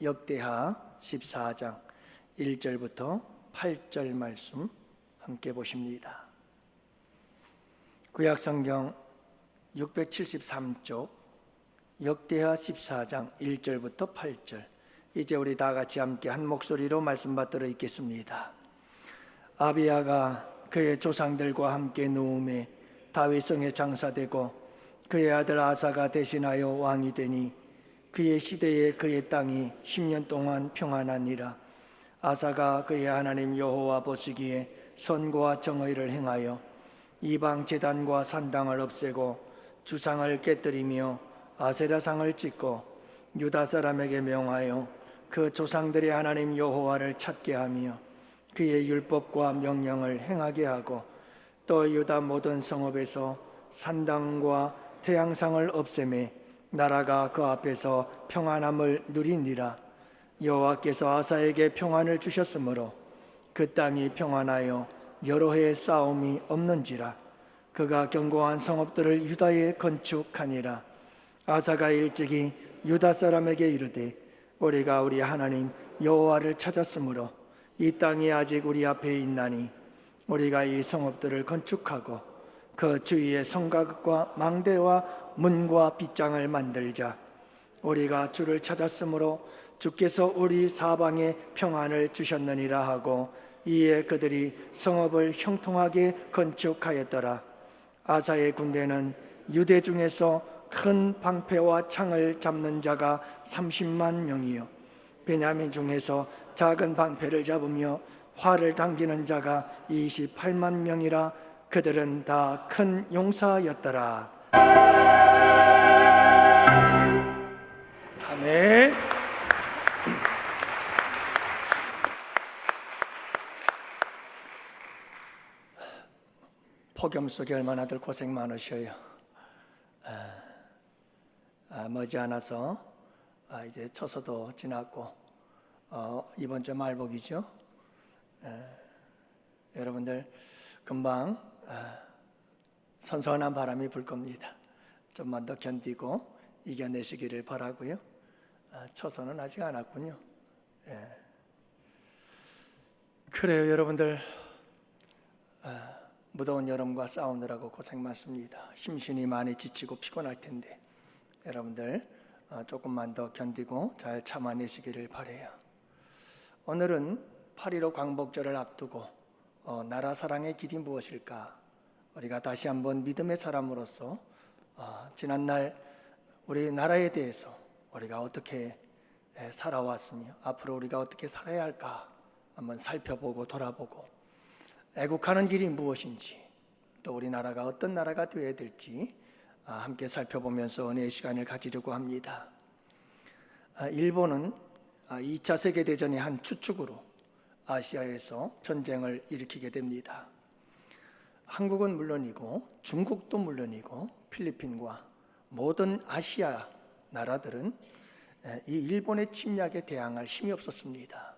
역대하 14장 1절부터 8절 말씀 함께 보십니다. 구약성경 673쪽 역대하 14장 1절부터 8절, 이제 우리 다 같이 함께 한 목소리로 말씀 받들어 읽겠습니다. 아비야가 그의 조상들과 함께 누움에 다윗성에 장사되고 그의 아들 아사가 대신하여 왕이 되니 그의 시대에 그의 땅이 10년 동안 평안하니라. 아사가 그의 하나님 여호와 보시기에 선과 정의를 행하여 이방 제단과 산당을 없애고 주상을 깨뜨리며 아세라상을 짓고 유다 사람에게 명하여 그 조상들의 하나님 여호와를 찾게 하며 그의 율법과 명령을 행하게 하고 또 유다 모든 성읍에서 산당과 태양상을 없애매 나라가 그 앞에서 평안함을 누리니라. 여호와께서 아사에게 평안을 주셨으므로 그 땅이 평안하여 여러 해의 싸움이 없는지라. 그가 견고한 성읍들을 유다에 건축하니라. 아사가 일찍이 유다 사람에게 이르되 우리가 우리 하나님 여호와를 찾았으므로 이 땅이 아직 우리 앞에 있나니 우리가 이 성읍들을 건축하고 그 주위에 성곽과 망대와 문과 빗장을 만들자. 우리가 주를 찾았으므로 주께서 우리 사방에 평안을 주셨느니라 하고 이에 그들이 성읍을 형통하게 건축하였더라. 아사의 군대는 유대 중에서 큰 방패와 창을 잡는 자가 30만 명이요 베냐민 중에서 작은 방패를 잡으며 활을 당기는 자가 28만 명이라. 그들은 다 큰 용사였더라. 아멘. 폭염 속에 얼마나들 고생 많으셔요. 머지않아서 이제 처서도 지났고 이번 주 말복이죠. 여러분들 금방 선선한 바람이 불 겁니다. 좀만 더 견디고 이겨내시기를 바라고요. 처서는 아직 안 왔군요. 그래요, 여러분들 무더운 여름과 싸우느라고 고생 많습니다. 심신이 많이 지치고 피곤할 텐데 여러분들 조금만 더 견디고 잘 참아내시기를 바라요. 오늘은 8.15 광복절을 앞두고 나라 사랑의 길이 무엇일까? 우리가 다시 한번 믿음의 사람으로서 지난날 우리 나라에 대해서 우리가 어떻게 살아왔으며 앞으로 우리가 어떻게 살아야 할까 한번 살펴보고 돌아보고 애국하는 길이 무엇인지 또 우리나라가 어떤 나라가 되어야 될지 함께 살펴보면서 은혜의 시간을 가지려고 합니다. 일본은 2차 세계대전의 한 추축으로 아시아에서 전쟁을 일으키게 됩니다. 한국은 물론이고 중국도 물론이고 필리핀과 모든 아시아 나라들은 이 일본의 침략에 대항할 힘이 없었습니다.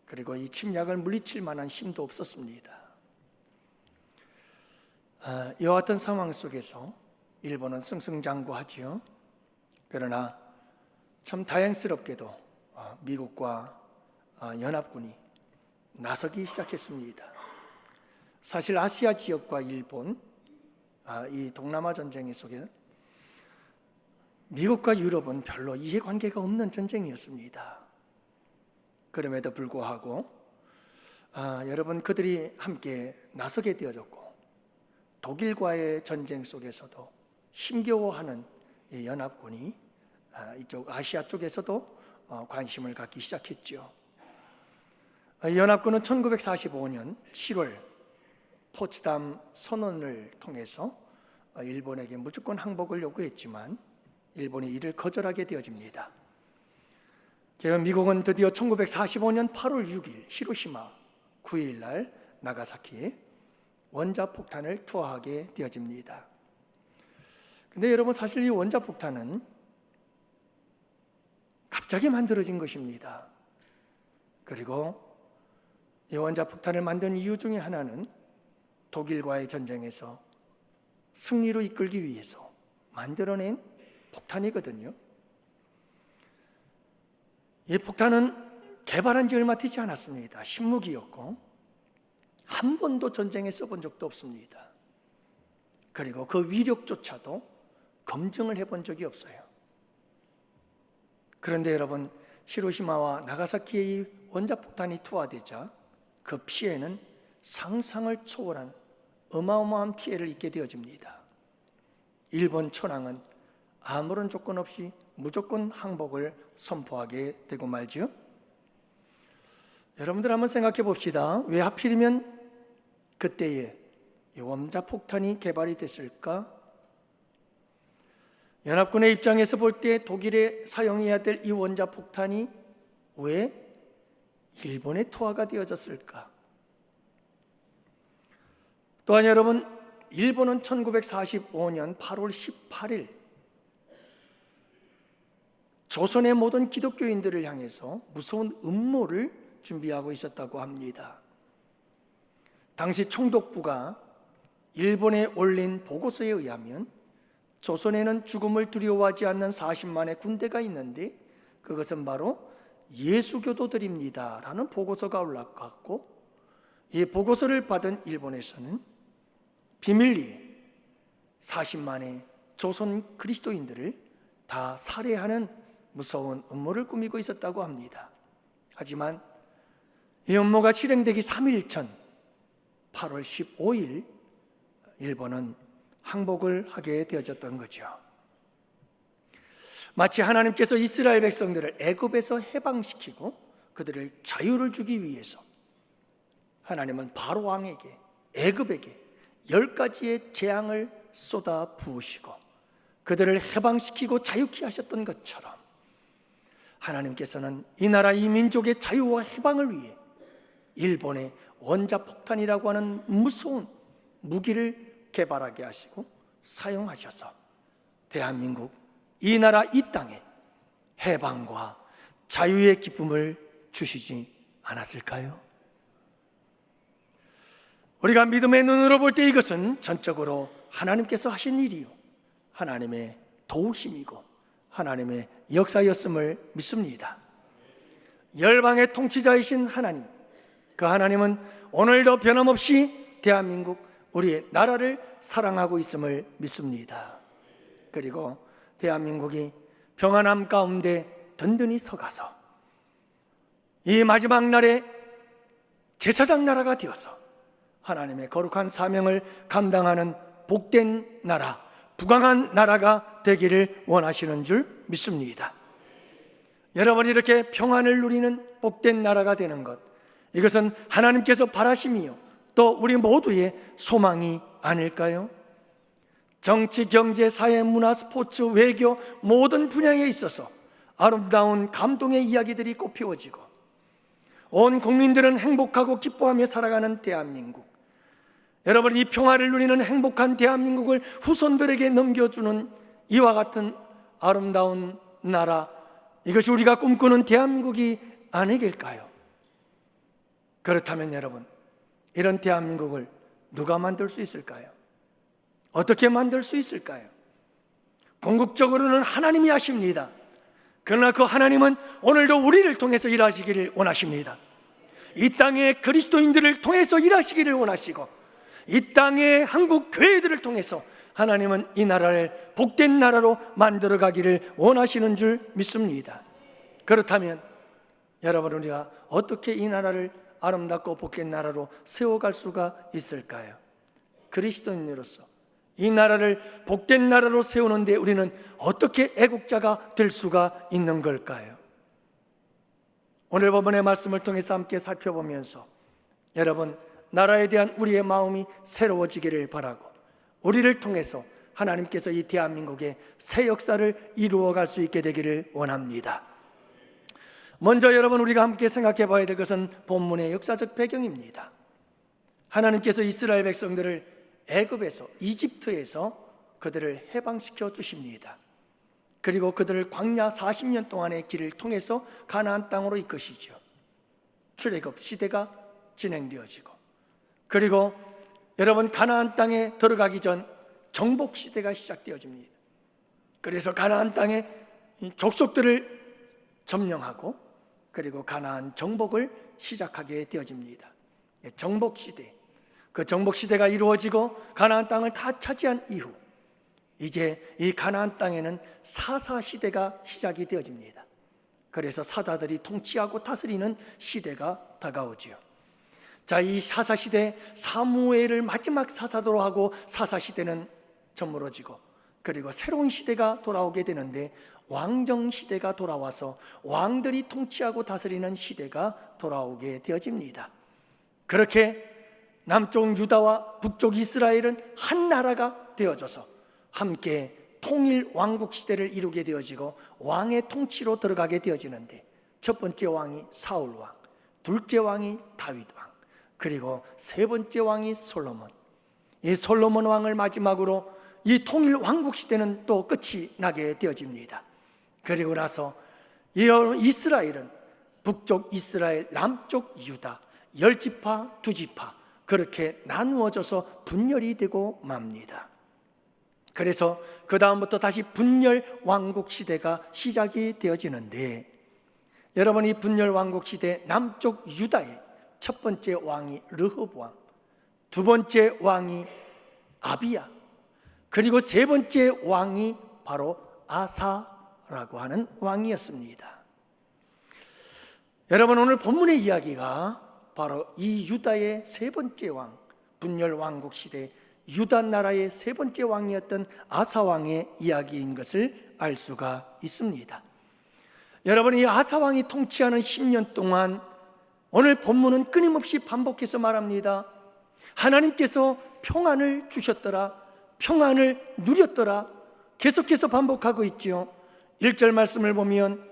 그리고 이 침략을 물리칠 만한 힘도 없었습니다. 이와 같은 상황 속에서 일본은 승승장구하지요. 그러나 참 다행스럽게도 미국과 연합군이 나서기 시작했습니다. 사실 아시아 지역과 일본, 이 동남아 전쟁 속에 미국과 유럽은 별로 이해관계가 없는 전쟁이었습니다. 그럼에도 불구하고 여러분 그들이 함께 나서게 되어졌고 독일과의 전쟁 속에서도 힘겨워하는 이 연합군이 이쪽 아시아 쪽에서도 관심을 갖기 시작했죠. 연합군은 1945년 7월 포츠담 선언을 통해서 일본에게 무조건 항복을 요구했지만 일본이 이를 거절하게 되어집니다. 미국은 드디어 1945년 8월 6일 히로시마 9일 날 나가사키에 원자폭탄을 투하하게 되어집니다. 근데 여러분 사실 이 원자폭탄은 갑자기 만들어진 것입니다. 그리고 이 원자폭탄을 만든 이유 중에 하나는 독일과의 전쟁에서 승리로 이끌기 위해서 만들어낸 폭탄이거든요. 이 폭탄은 개발한 지 얼마 되지 않았습니다. 신무기였고 한 번도 전쟁에 써본 적도 없습니다. 그리고 그 위력조차도 검증을 해본 적이 없어요. 그런데 여러분, 히로시마와 나가사키의 원자폭탄이 투하되자 그 피해는 상상을 초월한 어마어마한 피해를 입게 되어집니다. 일본 천황은 아무런 조건 없이 무조건 항복을 선포하게 되고 말죠. 여러분들 한번 생각해 봅시다. 왜 하필이면 그때에 이 원자폭탄이 개발이 됐을까? 연합군의 입장에서 볼 때 독일에 사용해야 될 이 원자폭탄이 왜 일본에 투하가 되어졌을까? 또한 여러분, 일본은 1945년 8월 18일 조선의 모든 기독교인들을 향해서 무서운 음모를 준비하고 있었다고 합니다. 당시 총독부가 일본에 올린 보고서에 의하면 조선에는 죽음을 두려워하지 않는 40만의 군대가 있는데 그것은 바로 예수교도들입니다 라는 보고서가 올라갔고, 이 보고서를 받은 일본에서는 비밀리에 40만의 조선 그리스도인들을 다 살해하는 무서운 음모를 꾸미고 있었다고 합니다. 하지만 이 음모가 실행되기 3일 전 8월 15일 일본은 항복을 하게 되어졌던 거죠. 마치 하나님께서 이스라엘 백성들을 애굽에서 해방시키고 그들을 자유를 주기 위해서 하나님은 바로 왕에게, 애굽에게 10가지의 재앙을 쏟아 부으시고 그들을 해방시키고 자유케 하셨던 것처럼 하나님께서는 이 나라 이 민족의 자유와 해방을 위해 일본의 원자폭탄이라고 하는 무서운 무기를 개발하게 하시고 사용하셔서 대한민국, 이 나라 이 땅에 해방과 자유의 기쁨을 주시지 않았을까요? 우리가 믿음의 눈으로 볼 때 이것은 전적으로 하나님께서 하신 일이요, 하나님의 도우심이고 하나님의 역사였음을 믿습니다. 열방의 통치자이신 하나님, 그 하나님은 오늘도 변함없이 대한민국, 우리의 나라를 사랑하고 있음을 믿습니다. 그리고 대한민국이 평안함 가운데 든든히 서가서 이 마지막 날에 제사장 나라가 되어서 하나님의 거룩한 사명을 감당하는 복된 나라, 부강한 나라가 되기를 원하시는 줄 믿습니다. 여러분이 이렇게 평안을 누리는 복된 나라가 되는 것, 이것은 하나님께서 바라심이요 또 우리 모두의 소망이 아닐까요? 정치, 경제, 사회, 문화, 스포츠, 외교 모든 분야에 있어서 아름다운 감동의 이야기들이 꽃피워지고 온 국민들은 행복하고 기뻐하며 살아가는 대한민국, 여러분, 이 평화를 누리는 행복한 대한민국을 후손들에게 넘겨주는 이와 같은 아름다운 나라, 이것이 우리가 꿈꾸는 대한민국이 아니길까요? 그렇다면 여러분, 이런 대한민국을 누가 만들 수 있을까요? 어떻게 만들 수 있을까요? 궁극적으로는 하나님이 하십니다. 그러나 그 하나님은 오늘도 우리를 통해서 일하시기를 원하십니다. 이 땅의 그리스도인들을 통해서 일하시기를 원하시고 이 땅의 한국 교회들을 통해서 하나님은 이 나라를 복된 나라로 만들어 가기를 원하시는 줄 믿습니다. 그렇다면 여러분, 우리가 어떻게 이 나라를 아름답고 복된 나라로 세워갈 수가 있을까요? 그리스도인으로서 이 나라를 복된 나라로 세우는데 우리는 어떻게 애국자가 될 수가 있는 걸까요? 오늘 본문의 말씀을 통해서 함께 살펴보면서 여러분, 나라에 대한 우리의 마음이 새로워지기를 바라고 우리를 통해서 하나님께서 이 대한민국의 새 역사를 이루어갈 수 있게 되기를 원합니다. 먼저 여러분, 우리가 함께 생각해 봐야 될 것은 본문의 역사적 배경입니다. 하나님께서 이스라엘 백성들을 애굽에서, 이집트에서 그들을 해방시켜 주십니다. 그리고 그들을 광야 40년 동안의 길을 통해서 가나안 땅으로 이끄시죠. 출애굽 시대가 진행되어지고, 그리고 여러분, 가나안 땅에 들어가기 전 정복 시대가 시작되어집니다. 그래서 가나안 땅의 족속들을 점령하고 그리고 가나안 정복을 시작하게 되어집니다. 정복 시대, 그 정복 시대가 이루어지고 가나안 땅을 다 차지한 이후 이제 이 가나안 땅에는 사사 시대가 시작이 되어집니다. 그래서 사자들이 통치하고 다스리는 시대가 다가오지요. 자, 이 사사 시대, 사무엘을 마지막 사사도로 하고 사사 시대는 저물어지고, 그리고 새로운 시대가 돌아오게 되는데 왕정 시대가 돌아와서 왕들이 통치하고 다스리는 시대가 돌아오게 되어집니다. 그렇게 남쪽 유다와 북쪽 이스라엘은 한 나라가 되어져서 함께 통일 왕국 시대를 이루게 되어지고 왕의 통치로 들어가게 되어지는데, 첫 번째 왕이 사울 왕, 둘째 왕이 다윗 왕, 그리고 세 번째 왕이 솔로몬. 이 솔로몬 왕을 마지막으로 이 통일 왕국 시대는 또 끝이 나게 되어집니다. 그리고 나서 이스라엘은 북쪽 이스라엘, 남쪽 유다, 10지파, 2지파 그렇게 나누어져서 분열이 되고 맙니다. 그래서 그 다음부터 다시 분열 왕국 시대가 시작이 되어지는데, 여러분, 이 분열 왕국 시대 남쪽 유다의 첫 번째 왕이 르호보암, 두 번째 왕이 아비야, 그리고 세 번째 왕이 바로 아사라고 하는 왕이었습니다. 여러분, 오늘 본문의 이야기가 바로 이 유다의 세 번째 왕, 분열 왕국 시대 유다 나라의 세 번째 왕이었던 아사 왕의 이야기인 것을 알 수가 있습니다. 여러분, 이 아사 왕이 통치하는 10년 동안 오늘 본문은 끊임없이 반복해서 말합니다. 하나님께서 평안을 주셨더라, 평안을 누렸더라, 계속해서 반복하고 있지요. 1절 말씀을 보면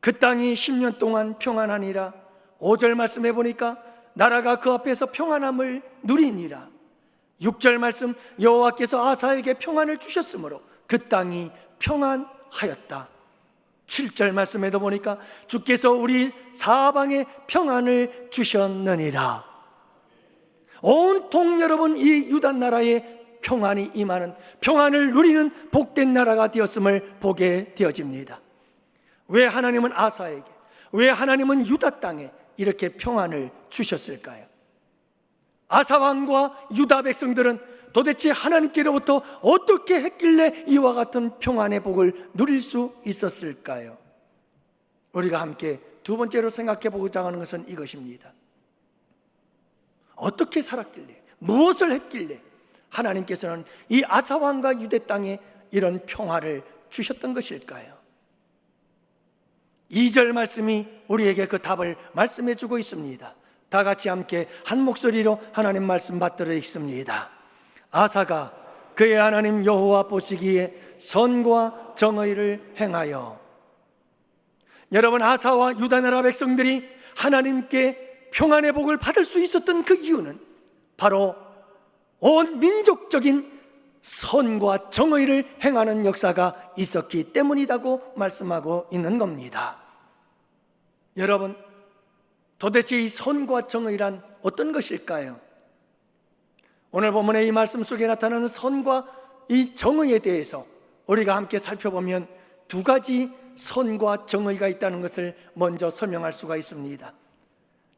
그 땅이 10년 동안 평안하니라. 5절 말씀해 보니까 나라가 그 앞에서 평안함을 누리니라. 6절 말씀, 여호와께서 아사에게 평안을 주셨으므로 그 땅이 평안하였다. 7절 말씀에도 보니까 주께서 우리 사방에 평안을 주셨느니라. 온통 여러분, 이 유다 나라에 평안이 임하는, 평안을 누리는 복된 나라가 되었음을 보게 되어집니다. 왜 하나님은 아사에게, 왜 하나님은 유다 땅에 이렇게 평안을 주셨을까요? 아사 왕과 유다 백성들은 도대체 하나님께로부터 어떻게 했길래 이와 같은 평안의 복을 누릴 수 있었을까요? 우리가 함께 두 번째로 생각해 보고자 하는 것은 이것입니다. 어떻게 살았길래, 무엇을 했길래 하나님께서는 이 아사 왕과 유대 땅에 이런 평화를 주셨던 것일까요? 2절 말씀이 우리에게 그 답을 말씀해 주고 있습니다. 다 같이 함께 한 목소리로 하나님 말씀 받들어 읽습니다. 아사가 그의 하나님 여호와 보시기에 선과 정의를 행하여. 여러분, 아사와 유다 나라 백성들이 하나님께 평안의 복을 받을 수 있었던 그 이유는 바로 온 민족적인 선과 정의를 행하는 역사가 있었기 때문이라고 말씀하고 있는 겁니다. 여러분, 도대체 이 선과 정의란 어떤 것일까요? 오늘 본문의 이 말씀 속에 나타나는 선과 이 정의에 대해서 우리가 함께 살펴보면 두 가지 선과 정의가 있다는 것을 먼저 설명할 수가 있습니다.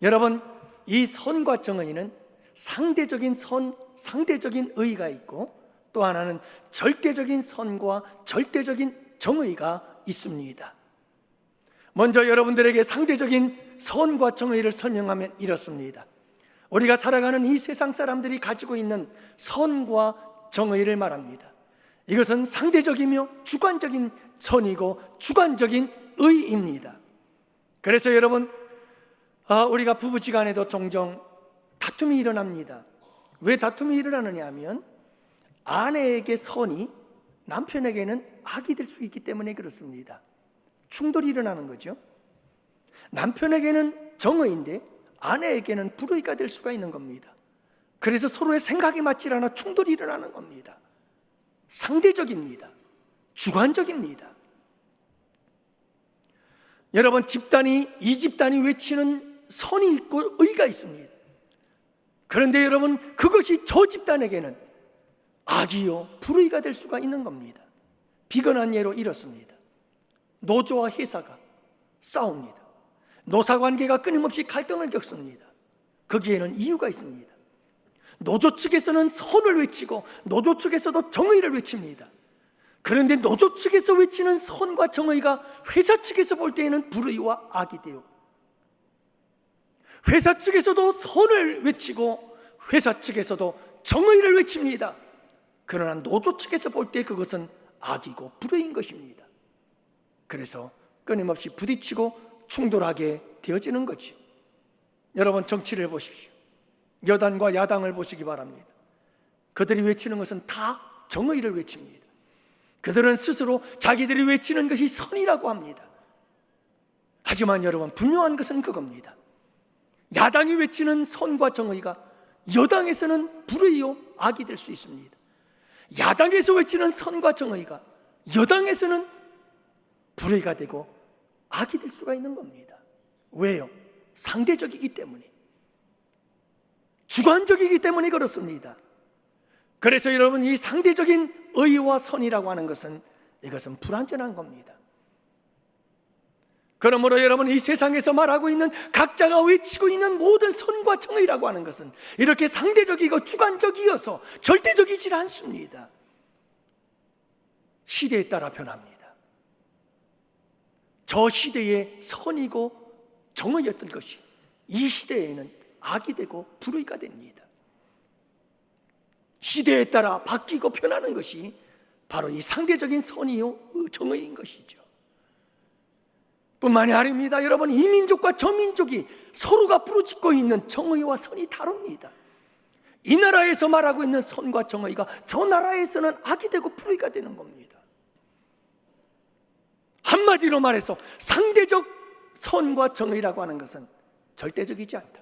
여러분, 이 선과 정의는 상대적인 선, 상대적인 의가 있고, 또 하나는 절대적인 선과 절대적인 정의가 있습니다. 먼저 여러분들에게 상대적인 선과 정의를 설명하면 이렇습니다. 우리가 살아가는 이 세상 사람들이 가지고 있는 선과 정의를 말합니다. 이것은 상대적이며 주관적인 선이고 주관적인 의입니다. 그래서 여러분, 우리가 부부지간에도 종종 다툼이 일어납니다. 왜 다툼이 일어나느냐 하면 아내에게 선이 남편에게는 악이 될 수 있기 때문에 그렇습니다. 충돌이 일어나는 거죠. 남편에게는 정의인데 아내에게는 불의가 될 수가 있는 겁니다. 그래서 서로의 생각이 맞지 않아 충돌이 일어나는 겁니다. 상대적입니다. 주관적입니다. 여러분, 이 집단이 외치는 선이 있고 의가 있습니다. 그런데 여러분, 그것이 저 집단에게는 악이요 불의가 될 수가 있는 겁니다. 비근한 예로 이렇습니다. 노조와 회사가 싸웁니다. 노사관계가 끊임없이 갈등을 겪습니다. 거기에는 이유가 있습니다. 노조 측에서는 선을 외치고 노조 측에서도 정의를 외칩니다. 그런데 노조 측에서 외치는 선과 정의가 회사 측에서 볼 때에는 불의와 악이 돼요. 회사 측에서도 선을 외치고 회사 측에서도 정의를 외칩니다. 그러나 노조 측에서 볼 때 그것은 악이고 불의인 것입니다. 그래서 끊임없이 부딪히고 충돌하게 되어지는 거지요. 여러분, 정치를 보십시오. 여당과 야당을 보시기 바랍니다. 그들이 외치는 것은 다 정의를 외칩니다. 그들은 스스로 자기들이 외치는 것이 선이라고 합니다. 하지만 여러분, 분명한 것은 그겁니다. 야당이 외치는 선과 정의가 여당에서는 불의요 악이 될 수 있습니다. 야당에서 외치는 선과 정의가 여당에서는 불의가 되고 악이 될 수가 있는 겁니다. 왜요? 상대적이기 때문에, 주관적이기 때문에 그렇습니다. 그래서 여러분, 이 상대적인 의와 선이라고 하는 것은 이것은 불완전한 겁니다. 그러므로 여러분, 이 세상에서 말하고 있는 각자가 외치고 있는 모든 선과 정의라고 하는 것은 이렇게 상대적이고 주관적이어서 절대적이지 않습니다. 시대에 따라 변합니다. 저 시대의 선이고 정의였던 것이 이 시대에는 악이 되고 불의가 됩니다. 시대에 따라 바뀌고 변하는 것이 바로 이 상대적인 선이요 정의인 것이죠. 뿐만이 아닙니다. 여러분, 이 민족과 저 민족이 서로가 부르짖고 있는 정의와 선이 다릅니다. 이 나라에서 말하고 있는 선과 정의가 저 나라에서는 악이 되고 불의가 되는 겁니다. 한마디로 말해서 상대적 선과 정의라고 하는 것은 절대적이지 않다,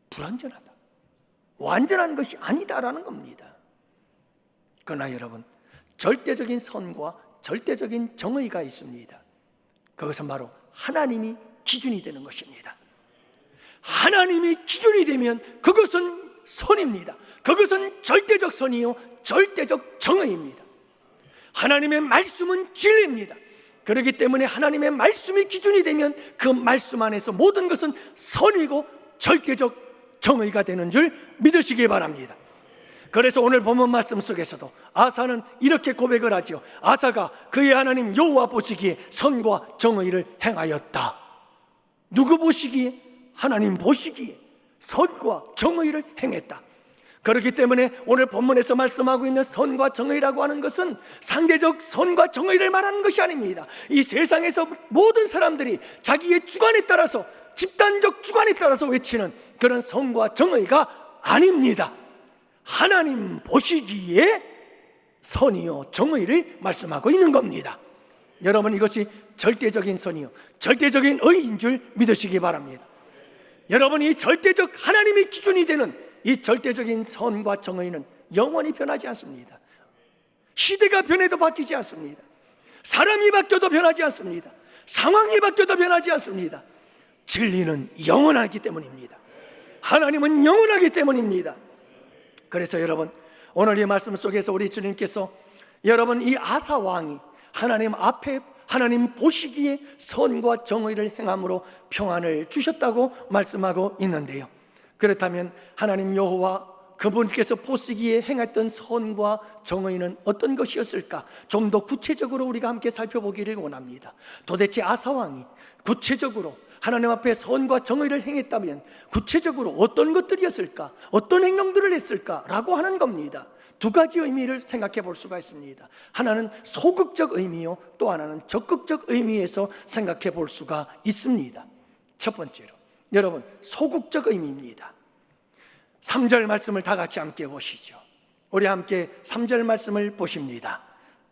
불완전하다, 완전한 것이 아니다라는 겁니다. 그러나 여러분, 절대적인 선과 절대적인 정의가 있습니다. 그것은 바로 하나님이 기준이 되는 것입니다. 하나님이 기준이 되면 그것은 선입니다. 그것은 절대적 선이요 절대적 정의입니다. 하나님의 말씀은 진리입니다. 그렇기 때문에 하나님의 말씀이 기준이 되면 그 말씀 안에서 모든 것은 선이고 절대적 정의가 되는 줄 믿으시기 바랍니다. 그래서 오늘 본문 말씀 속에서도 아사는 이렇게 고백을 하죠. 아사가 그의 하나님 여호와 보시기에 선과 정의를 행하였다. 누구 보시기에? 하나님 보시기에 선과 정의를 행했다. 그렇기 때문에 오늘 본문에서 말씀하고 있는 선과 정의라고 하는 것은 상대적 선과 정의를 말하는 것이 아닙니다. 이 세상에서 모든 사람들이 자기의 주관에 따라서, 집단적 주관에 따라서 외치는 그런 선과 정의가 아닙니다. 하나님 보시기에 선이요 정의를 말씀하고 있는 겁니다. 여러분, 이것이 절대적인 선이요 절대적인 의인 줄 믿으시기 바랍니다. 여러분, 이 절대적 하나님의 기준이 되는 이 절대적인 선과 정의는 영원히 변하지 않습니다. 시대가 변해도 바뀌지 않습니다. 사람이 바뀌어도 변하지 않습니다. 상황이 바뀌어도 변하지 않습니다. 진리는 영원하기 때문입니다. 하나님은 영원하기 때문입니다. 그래서 여러분, 오늘 이 말씀 속에서 우리 주님께서 여러분, 이 아사 왕이 하나님 앞에 하나님 보시기에 선과 정의를 행함으로 평안을 주셨다고 말씀하고 있는데요, 그렇다면 하나님 여호와 그분께서 보시기에 행했던 선과 정의는 어떤 것이었을까? 좀 더 구체적으로 우리가 함께 살펴보기를 원합니다. 도대체 아사 왕이 구체적으로 하나님 앞에 선과 정의를 행했다면 구체적으로 어떤 것들이었을까? 어떤 행동들을 했을까라고 하는 겁니다. 두 가지 의미를 생각해 볼 수가 있습니다. 하나는 소극적 의미요, 또 하나는 적극적 의미에서 생각해 볼 수가 있습니다. 첫 번째로 여러분, 소극적 의미입니다. 3절 말씀을 다 같이 함께 보시죠. 우리 함께 3절 말씀을 보십니다.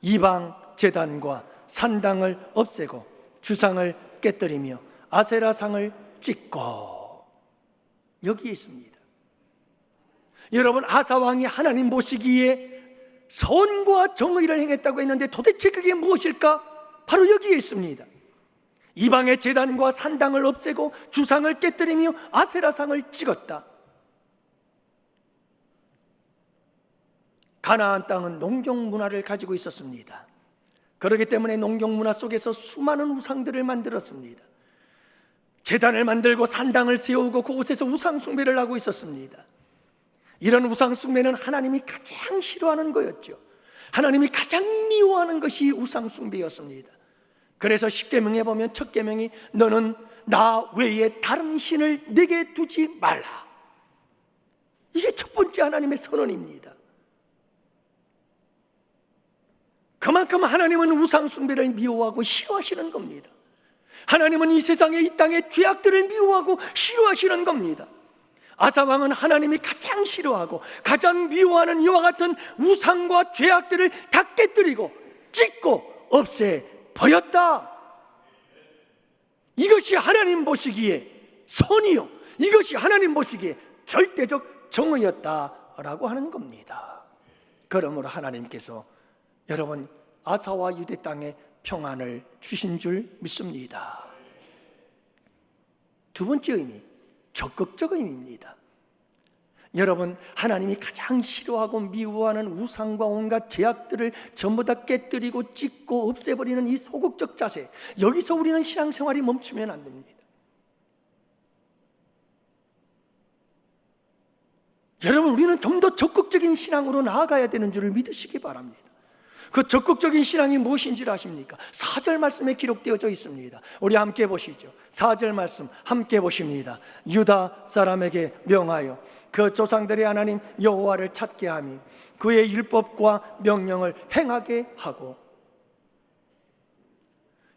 이방 제단과 산당을 없애고 주상을 깨뜨리며 아세라상을 찍고, 여기에 있습니다. 여러분, 아사왕이 하나님 보시기에 선과 정의를 행했다고 했는데 도대체 그게 무엇일까? 바로 여기에 있습니다. 이방의 제단과 산당을 없애고 주상을 깨뜨리며 아세라상을 찍었다. 가나안 땅은 농경 문화를 가지고 있었습니다. 그렇기 때문에 농경 문화 속에서 수많은 우상들을 만들었습니다. 제단을 만들고 산당을 세우고 그곳에서 우상 숭배를 하고 있었습니다. 이런 우상 숭배는 하나님이 가장 싫어하는 거였죠. 하나님이 가장 미워하는 것이 우상 숭배였습니다. 그래서 십계명에 보면 첫 계명이 너는 나 외에 다른 신을 내게 두지 말라. 이게 첫 번째 하나님의 선언입니다. 그만큼 하나님은 우상 숭배를 미워하고 싫어하시는 겁니다. 하나님은 이 세상에 이 땅의 죄악들을 미워하고 싫어하시는 겁니다. 아사 왕은 하나님이 가장 싫어하고 가장 미워하는 이와 같은 우상과 죄악들을 다 깨뜨리고 찢고 없애버렸다. 이것이 하나님 보시기에 선이요, 이것이 하나님 보시기에 절대적 정의였다라고 하는 겁니다. 그러므로 하나님께서 여러분 아사와 유대 땅에 평안을 주신 줄 믿습니다. 두 번째 의미, 적극적 의미입니다. 여러분, 하나님이 가장 싫어하고 미워하는 우상과 온갖 죄악들을 전부 다 깨뜨리고 찢고 없애버리는 이 소극적 자세, 여기서 우리는 신앙생활이 멈추면 안 됩니다. 여러분, 우리는 좀 더 적극적인 신앙으로 나아가야 되는 줄을 믿으시기 바랍니다. 그 적극적인 신앙이 무엇인지를 아십니까? 4절 말씀에 기록되어져 있습니다. 우리 함께 보시죠. 4절 말씀 함께 보십니다. 유다 사람에게 명하여 그 조상들의 하나님 여호와를 찾게 하며 그의 율법과 명령을 행하게 하고,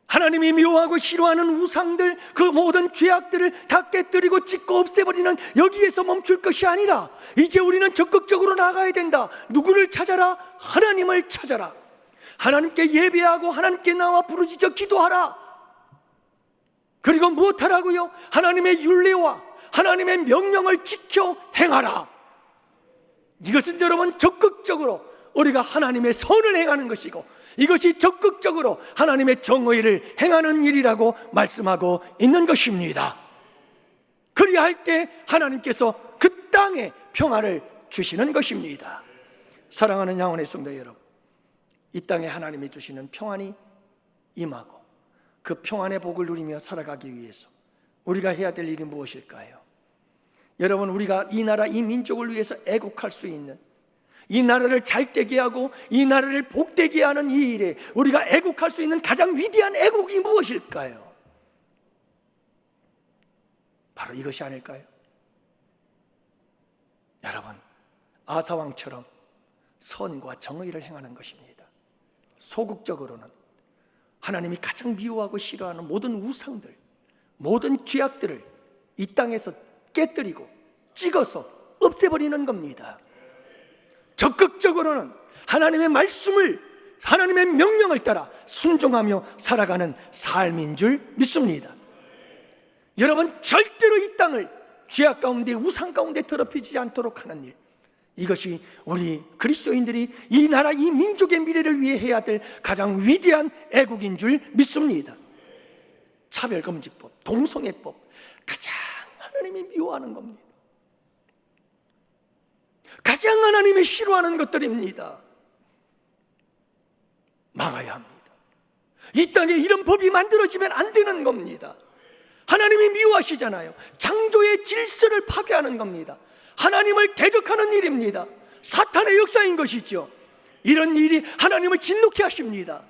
하나님이 미워하고 싫어하는 우상들, 그 모든 죄악들을 다 깨뜨리고 찢고 없애버리는 여기에서 멈출 것이 아니라 이제 우리는 적극적으로 나아가야 된다. 누구를 찾아라? 하나님을 찾아라. 하나님께 예배하고 하나님께 나와 부르짖어 기도하라. 그리고 무엇하라고요? 하나님의 율례와 하나님의 명령을 지켜 행하라. 이것은 여러분 적극적으로 우리가 하나님의 선을 행하는 것이고, 이것이 적극적으로 하나님의 정의를 행하는 일이라고 말씀하고 있는 것입니다. 그리할 때 하나님께서 그 땅에 평안을 주시는 것입니다. 사랑하는 양원의 성도 여러분, 이 땅에 하나님이 주시는 평안이 임하고 그 평안의 복을 누리며 살아가기 위해서 우리가 해야 될 일이 무엇일까요? 여러분, 우리가 이 나라 이 민족을 위해서 애국할 수 있는, 이 나라를 잘되게 하고 이 나라를 복되게 하는 이 일에 우리가 애국할 수 있는 가장 위대한 애국이 무엇일까요? 바로 이것이 아닐까요? 여러분, 아사왕처럼 선과 정의를 행하는 것입니다. 소극적으로는 하나님이 가장 미워하고 싫어하는 모든 우상들, 모든 죄악들을 이 땅에서 깨뜨리고 찍어서 없애버리는 겁니다. 적극적으로는 하나님의 말씀을, 하나님의 명령을 따라 순종하며 살아가는 삶인 줄 믿습니다. 여러분, 절대로 이 땅을 죄악 가운데, 우상 가운데 더럽히지 않도록 하는 일, 이것이 우리 그리스도인들이 이 나라 이 민족의 미래를 위해 해야 될 가장 위대한 애국인 줄 믿습니다. 차별금지법, 동성애법, 가장 하나님이 미워하는 겁니다. 가장 하나님이 싫어하는 것들입니다. 막아야 합니다. 이 땅에 이런 법이 만들어지면 안 되는 겁니다. 하나님이 미워하시잖아요. 창조의 질서를 파괴하는 겁니다. 하나님을 대적하는 일입니다. 사탄의 역사인 것이죠. 이런 일이 하나님을 진노케 하십니다.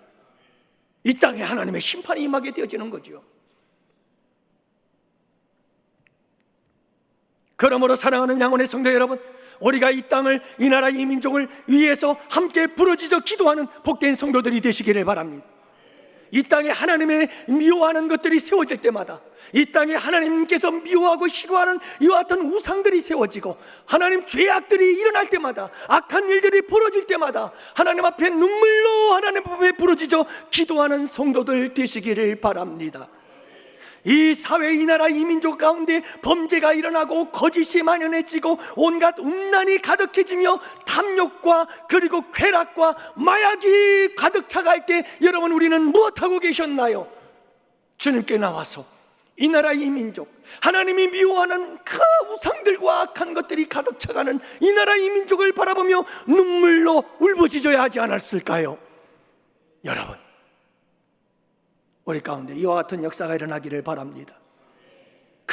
이 땅에 하나님의 심판이 임하게 되어지는 거죠. 그러므로 사랑하는 양원의 성도 여러분, 우리가 이 땅을, 이 나라, 이 민족을 위해서 함께 부르짖어 기도하는 복된 성도들이 되시기를 바랍니다. 이 땅에 하나님의 미워하는 것들이 세워질 때마다, 이 땅에 하나님께서 미워하고 싫어하는 이와 같은 우상들이 세워지고 하나님 죄악들이 일어날 때마다, 악한 일들이 벌어질 때마다 하나님 앞에 눈물로 하나님 앞에 부르짖어 기도하는 성도들 되시기를 바랍니다. 이 사회, 이 나라, 이 민족 가운데 범죄가 일어나고 거짓이 만연해지고 온갖 음란이 가득해지며 탐욕과 그리고 쾌락과 마약이 가득 차갈 때 여러분, 우리는 무엇하고 계셨나요? 주님께 나와서 이 나라, 이 민족, 하나님이 미워하는 그 우상들과 악한 것들이 가득 차가는 이 나라, 이 민족을 바라보며 눈물로 울부짖어야 하지 않았을까요? 여러분, 우리 가운데 이와 같은 역사가 일어나기를 바랍니다.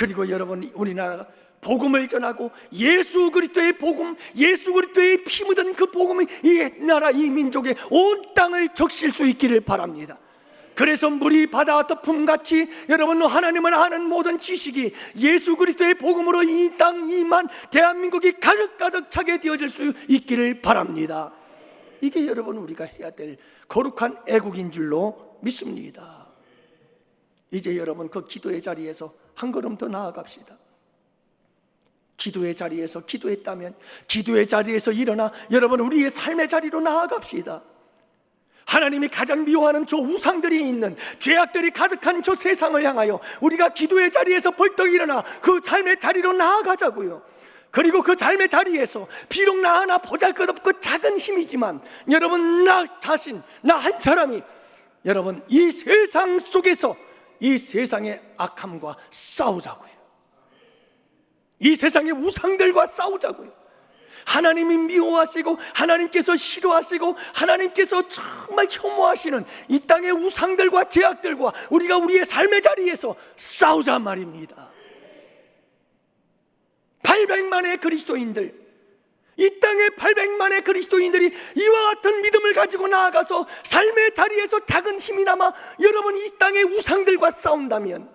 그리고 여러분, 우리나라가 복음을 전하고 예수 그리스도의 복음, 예수 그리스도의 피 묻은 그 복음이 이 나라, 이 민족의 온 땅을 적실 수 있기를 바랍니다. 그래서 물이 바다와 덮음같이 여러분, 하나님을 아는 모든 지식이 예수 그리스도의 복음으로 이 땅, 이만 대한민국이 가득가득 차게 되어질 수 있기를 바랍니다. 이게 여러분, 우리가 해야 될 거룩한 애국인 줄로 믿습니다. 이제 여러분, 그 기도의 자리에서 한 걸음 더 나아갑시다. 기도의 자리에서 기도했다면 기도의 자리에서 일어나 여러분, 우리의 삶의 자리로 나아갑시다. 하나님이 가장 미워하는 저 우상들이 있는, 죄악들이 가득한 저 세상을 향하여 우리가 기도의 자리에서 벌떡 일어나 그 삶의 자리로 나아가자고요. 그리고 그 삶의 자리에서 비록 나 하나 보잘것없고 작은 힘이지만 여러분, 나 자신, 나 한 사람이 여러분, 이 세상 속에서 이 세상의 악함과 싸우자고요. 이 세상의 우상들과 싸우자고요. 하나님이 미워하시고 하나님께서 싫어하시고 하나님께서 정말 혐오하시는 이 땅의 우상들과 죄악들과 우리가 우리의 삶의 자리에서 싸우자 말입니다. 800만의 그리스도인들, 이 땅의 800만의 그리스도인들이 이와 같은 믿음을 가지고 나아가서 삶의 자리에서 작은 힘이나마 여러분, 이 땅의 우상들과 싸운다면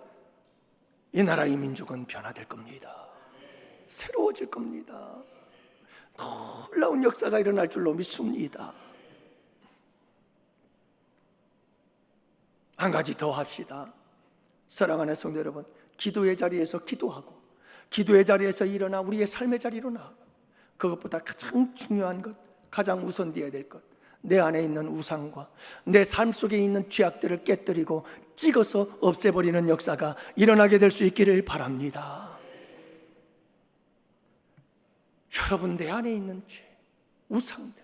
이 나라, 이 민족은 변화될 겁니다. 새로워질 겁니다. 놀라운 역사가 일어날 줄로 믿습니다. 한 가지 더 합시다. 사랑하는 성도 여러분, 기도의 자리에서 기도하고 기도의 자리에서 일어나 우리의 삶의 자리로 나아가, 그것보다 가장 중요한 것, 가장 우선되어야 될 것, 내 안에 있는 우상과 내 삶 속에 있는 죄악들을 깨뜨리고 찍어서 없애버리는 역사가 일어나게 될 수 있기를 바랍니다. 여러분, 내 안에 있는 죄, 우상들,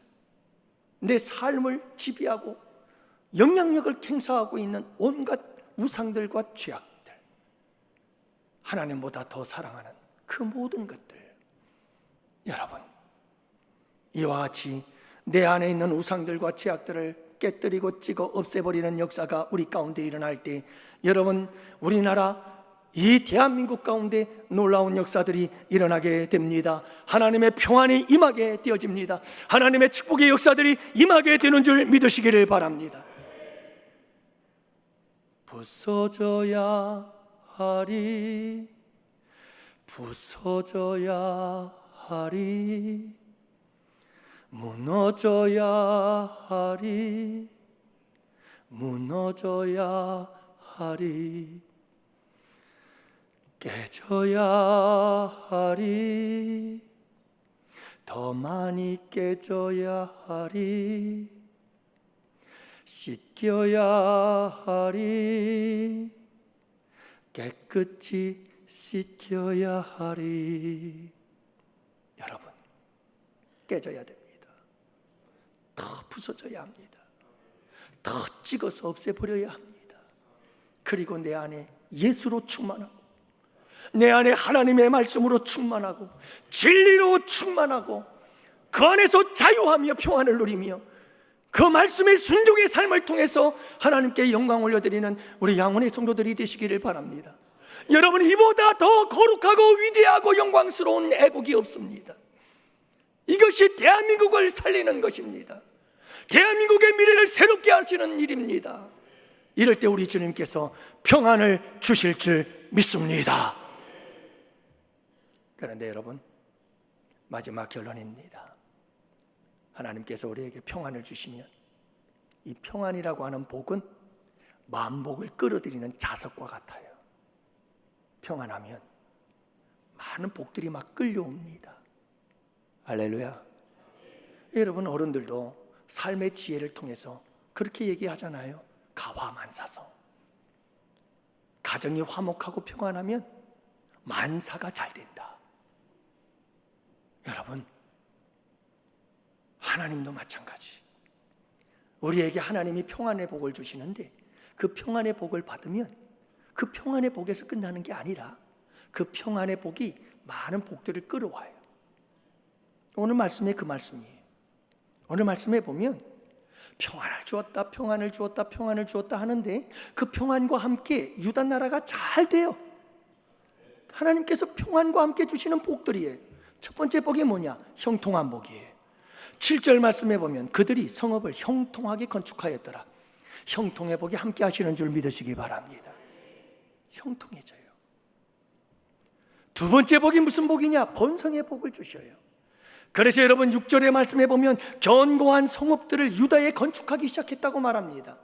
내 삶을 지배하고 영향력을 행사하고 있는 온갖 우상들과 죄악들, 하나님보다 더 사랑하는 그 모든 것들, 여러분, 이와 같이 내 안에 있는 우상들과 죄악들을 깨뜨리고 찍어 없애버리는 역사가 우리 가운데 일어날 때 여러분, 우리나라, 이 대한민국 가운데 놀라운 역사들이 일어나게 됩니다. 하나님의 평안이 임하게 되어집니다. 하나님의 축복의 역사들이 임하게 되는 줄 믿으시기를 바랍니다. 부서져야 하리, 부서져야 하리, 무너져야 하리, 무너져야 하리, 깨져야 하리, 더 많이 깨져야 하리, 씻겨야 하리, 깨끗이 씻겨야 하리. 여러분, 깨져야 됩니다. 더 부서져야 합니다. 더 찍어서 없애버려야 합니다. 그리고 내 안에 예수로 충만하고 내 안에 하나님의 말씀으로 충만하고 진리로 충만하고 그 안에서 자유하며 평안을 누리며 그 말씀의 순종의 삶을 통해서 하나님께 영광 올려드리는 우리 양원의 성도들이 되시기를 바랍니다. 여러분, 이보다 더 거룩하고 위대하고 영광스러운 애국이 없습니다. 이것이 대한민국을 살리는 것입니다. 대한민국의 미래를 새롭게 하시는 일입니다. 이럴 때 우리 주님께서 평안을 주실 줄 믿습니다. 그런데 여러분, 마지막 결론입니다. 하나님께서 우리에게 평안을 주시면 이 평안이라고 하는 복은 만복을 끌어들이는 자석과 같아요. 평안하면 많은 복들이 막 끌려옵니다. 할렐루야. 여러분, 어른들도 삶의 지혜를 통해서 그렇게 얘기하잖아요. 가화만사성. 가정이 화목하고 평안하면 만사가 잘 된다. 여러분, 하나님도 마찬가지. 우리에게 하나님이 평안의 복을 주시는데 그 평안의 복을 받으면 그 평안의 복에서 끝나는 게 아니라 그 평안의 복이 많은 복들을 끌어와요. 오늘 말씀에 그 말씀이에요. 오늘 말씀에 보면 평안을 주었다, 평안을 주었다, 평안을 주었다 하는데 그 평안과 함께 유다 나라가 잘 돼요. 하나님께서 평안과 함께 주시는 복들이에요. 첫 번째 복이 뭐냐? 형통한 복이에요. 7절 말씀해 보면 그들이 성읍을 형통하게 건축하였더라. 형통의 복이 함께 하시는 줄 믿으시기 바랍니다. 형통해져요. 두 번째 복이 무슨 복이냐? 번성의 복을 주셔요. 그래서 여러분 6절의 말씀해 보면 견고한 성읍들을 유다에 건축하기 시작했다고 말합니다.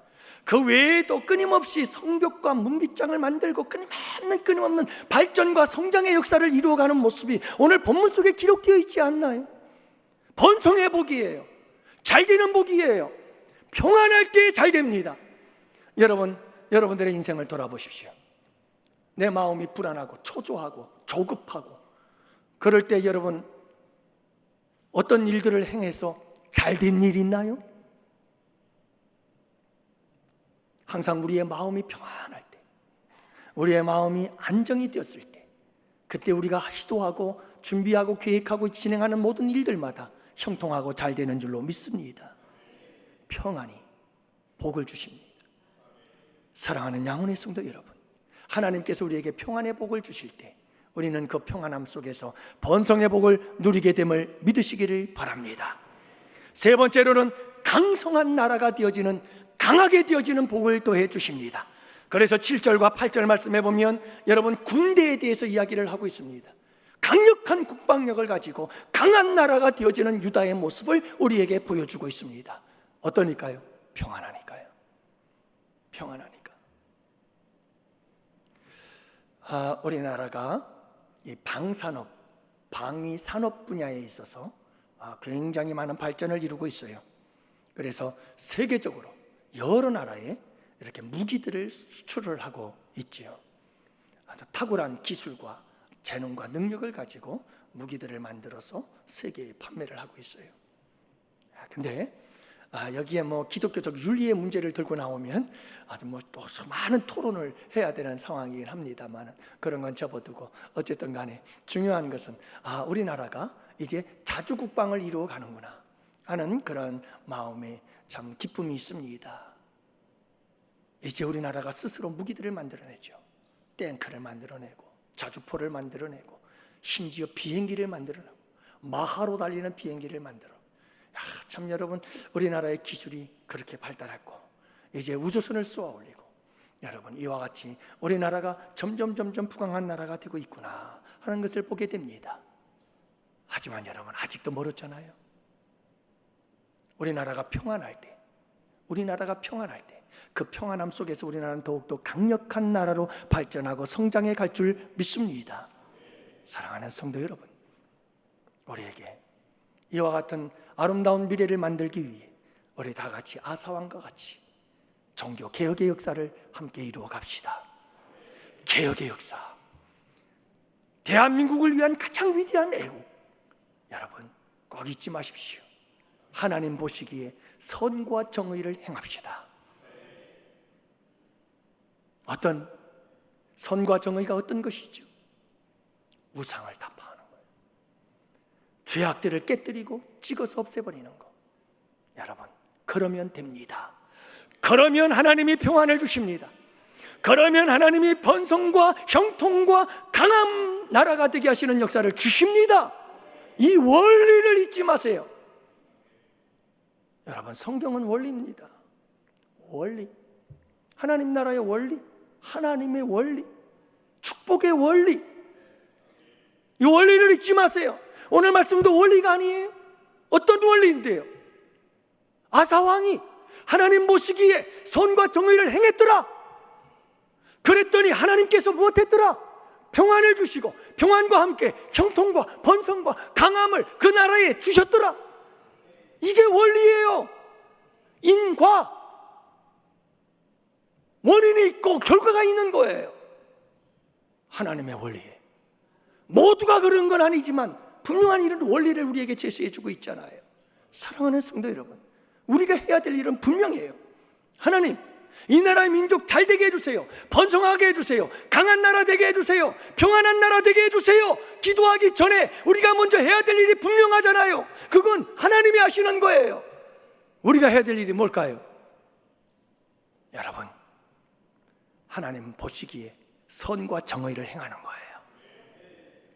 그 외에도 끊임없이 성벽과 문빗장을 만들고 끊임없는 발전과 성장의 역사를 이루어가는 모습이 오늘 본문 속에 기록되어 있지 않나요? 번성의 복이에요. 잘 되는 복이에요. 평안할 때 잘 됩니다. 여러분들의 인생을 돌아보십시오. 내 마음이 불안하고 초조하고 조급하고 그럴 때 여러분 어떤 일들을 행해서 잘된 일이 있나요? 항상 우리의 마음이 평안할 때, 우리의 마음이 안정이 되었을 때, 그때 우리가 시도하고 준비하고 계획하고 진행하는 모든 일들마다 형통하고 잘 되는 줄로 믿습니다. 평안이 복을 주십니다. 사랑하는 양훈의 성도 여러분, 하나님께서 우리에게 평안의 복을 주실 때 우리는 그 평안함 속에서 번성의 복을 누리게 됨을 믿으시기를 바랍니다. 세 번째로는 강성한 나라가 되어지는, 강하게 되어지는 복을 더해 주십니다. 그래서 7절과 8절 말씀해 보면 여러분 군대에 대해서 이야기를 하고 있습니다. 강력한 국방력을 가지고 강한 나라가 되어지는 유다의 모습을 우리에게 보여주고 있습니다. 어떠니까요? 평안하니까요. 평안하니까. 우리나라가 이 방산업, 방위 산업 분야에 있어서 굉장히 많은 발전을 이루고 있어요. 그래서 세계적으로 여러 나라에 이렇게 무기들을 수출을 하고 있지요. 아주 탁월한 기술과 재능과 능력을 가지고 무기들을 만들어서 세계에 판매를 하고 있어요. 근데 여기에 기독교적 윤리의 문제를 들고 나오면 아주 또 많은 토론을 해야 되는 상황이긴 합니다만 그런 건 접어두고 어쨌든 간에 중요한 것은 우리나라가 이제 자주국방을 이루어 가는구나 하는 그런 마음에 참 기쁨이 있습니다. 이제 우리나라가 스스로 무기들을 만들어내죠. 탱크를 만들어내고 자주포를 만들어내고 심지어 비행기를 만들어내고 마하로 달리는 비행기를 만들어. 참 여러분 우리나라의 기술이 그렇게 발달했고 이제 우주선을 쏘아 올리고 여러분 이와 같이 우리나라가 점점 부강한 나라가 되고 있구나 하는 것을 보게 됩니다. 하지만 여러분 아직도 멀었잖아요. 우리나라가 평안할 때 그 평안함 속에서 우리나라는 더욱더 강력한 나라로 발전하고 성장해 갈 줄 믿습니다. 사랑하는 성도 여러분, 우리에게 이와 같은 아름다운 미래를 만들기 위해 우리 다 같이 아사왕과 같이 종교 개혁의 역사를 함께 이루어 갑시다. 개혁의 역사, 대한민국을 위한 가장 위대한 애국, 여러분 꼭 잊지 마십시오. 하나님 보시기에 선과 정의를 행합시다. 어떤 선과 정의가 어떤 것이죠? 우상을 타파하는 거예요. 죄악들을 깨뜨리고 찍어서 없애버리는 거. 여러분 그러면 됩니다. 그러면 하나님이 평안을 주십니다. 그러면 하나님이 번성과 형통과 강한 나라가 되게 하시는 역사를 주십니다. 이 원리를 잊지 마세요. 여러분 성경은 원리입니다. 원리, 하나님 나라의 원리, 하나님의 원리, 축복의 원리, 이 원리를 잊지 마세요. 오늘 말씀도 원리가 아니에요. 어떤 원리인데요? 아사왕이 하나님 보시기에 선과 정의를 행했더라. 그랬더니 하나님께서 무엇했더라? 평안을 주시고 평안과 함께 형통과 번성과 강함을 그 나라에 주셨더라. 이게 원리예요. 인과 원인이 있고 결과가 있는 거예요. 하나님의 원리에 모두가 그런 건 아니지만 분명한 이런 원리를 우리에게 제시해 주고 있잖아요. 사랑하는 성도 여러분, 우리가 해야 될 일은 분명해요. 하나님, 이 나라의 민족 잘 되게 해주세요. 번성하게 해주세요. 강한 나라 되게 해주세요. 평안한 나라 되게 해주세요. 기도하기 전에 우리가 먼저 해야 될 일이 분명하잖아요. 그건 하나님이 하시는 거예요. 우리가 해야 될 일이 뭘까요? 여러분, 하나님 보시기에 선과 정의를 행하는 거예요.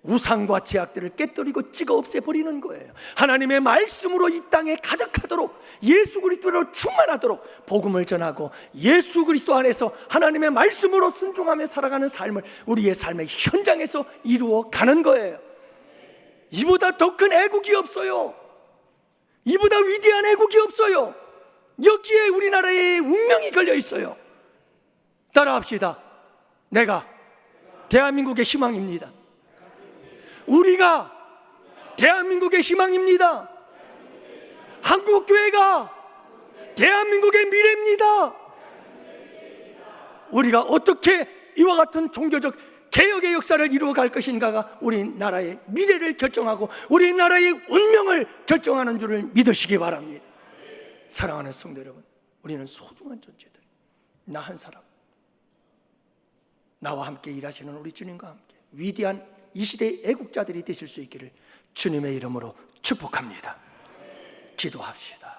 우상과 제약들을 깨뜨리고 찍어 없애버리는 거예요. 하나님의 말씀으로 이 땅에 가득하도록, 예수 그리스도로 충만하도록 복음을 전하고, 예수 그리스도 안에서 하나님의 말씀으로 순종하며 살아가는 삶을 우리의 삶의 현장에서 이루어 가는 거예요. 이보다 더 큰 애국이 없어요. 이보다 위대한 애국이 없어요. 여기에 우리나라의 운명이 걸려 있어요. 따라합시다. 내가 대한민국의 희망입니다. 우리가 대한민국의 희망입니다. 한국교회가 대한민국의 미래입니다. 우리가 어떻게 이와 같은 종교적 개혁의 역사를 이루어갈 것인가가 우리나라의 미래를 결정하고 우리나라의 운명을 결정하는 줄을 믿으시기 바랍니다. 사랑하는 성도 여러분, 우리는 소중한 존재들, 나 한 사람, 나와 함께 일하시는 우리 주님과 함께 위대한 이 시대의 애국자들이 되실 수 있기를 주님의 이름으로 축복합니다. 기도합시다.